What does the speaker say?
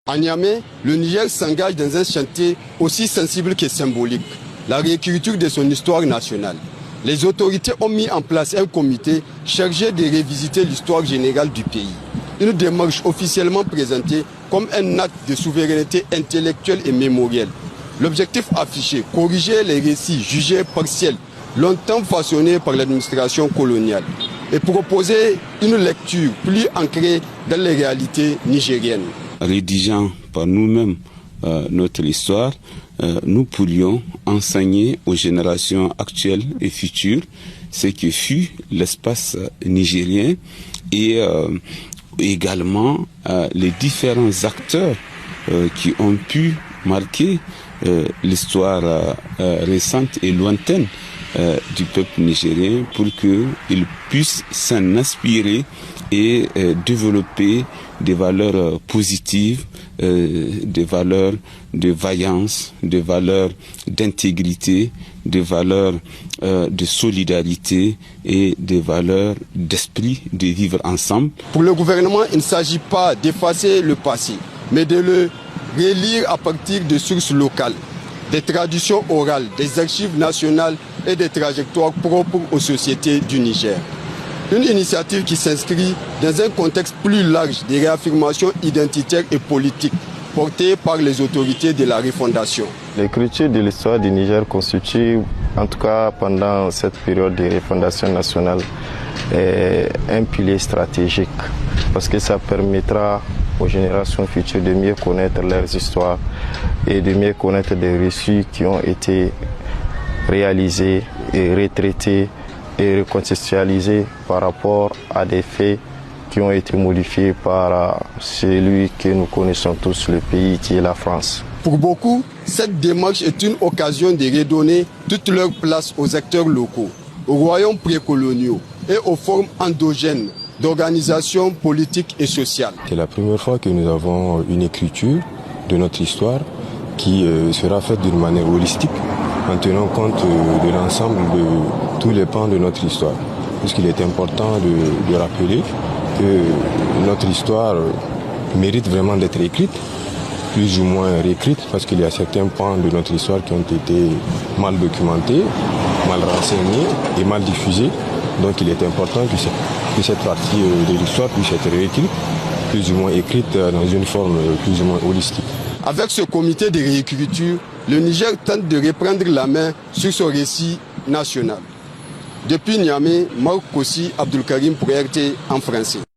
À Niamey, le Niger s'engage dans un chantier aussi sensible que symbolique, la réécriture de son histoire nationale. Les autorités ont mis en place un comité chargé de révisiter l'histoire générale du pays. Une démarche officiellement présentée comme un acte de souveraineté intellectuelle et mémorielle. L'objectif affiché, corriger les récits jugés partiels, longtemps façonnés par l'administration coloniale, et proposer une lecture plus ancrée dans les réalités nigériennes. Rédigeant par nous-mêmes notre histoire, nous pourrions enseigner aux générations actuelles et futures ce que fut l'espace nigérien et également les différents acteurs qui ont pu marquer l'histoire récente et lointaine du peuple nigérien pour qu'ils puissent s'en inspirer et développer des valeurs positives, des valeurs de vaillance, des valeurs d'intégrité, des valeurs de solidarité et des valeurs d'esprit de vivre ensemble. Pour le gouvernement, il ne s'agit pas d'effacer le passé, mais de le relire à partir de sources locales, des traditions orales, des archives nationales et des trajectoires propres aux sociétés du Niger. Une initiative qui s'inscrit dans un contexte plus large de réaffirmation identitaire et politique portée par les autorités de la refondation. L'écriture de l'histoire du Niger constitue, en tout cas pendant cette période de refondation nationale, un pilier stratégique parce que ça permettra aux générations futures de mieux connaître leurs histoires et de mieux connaître des récits qui ont été réalisés et retraités et recontextualisés par rapport à des faits qui ont été modifiés par celui que nous connaissons tous, le pays qui est la France. Pour beaucoup, cette démarche est une occasion de redonner toute leur place aux acteurs locaux, aux royaumes précoloniaux et aux formes endogènes d'organisation politique et sociale. C'est la première fois que nous avons une écriture de notre histoire qui sera faite d'une manière holistique, en tenant compte de l'ensemble de tous les pans de notre histoire. Puisqu'il est important de rappeler que notre histoire mérite vraiment d'être écrite, plus ou moins réécrite, parce qu'il y a certains pans de notre histoire qui ont été mal documentés, mal renseignés et mal diffusés. Donc il est important que cette partie de l'histoire puisse être réécrite, plus ou moins écrite dans une forme plus ou moins holistique. Avec ce comité de réécriture, le Niger tente de reprendre la main sur son récit national. Depuis Niamey, Marc Kossi, Abdul Karim pour RT en français.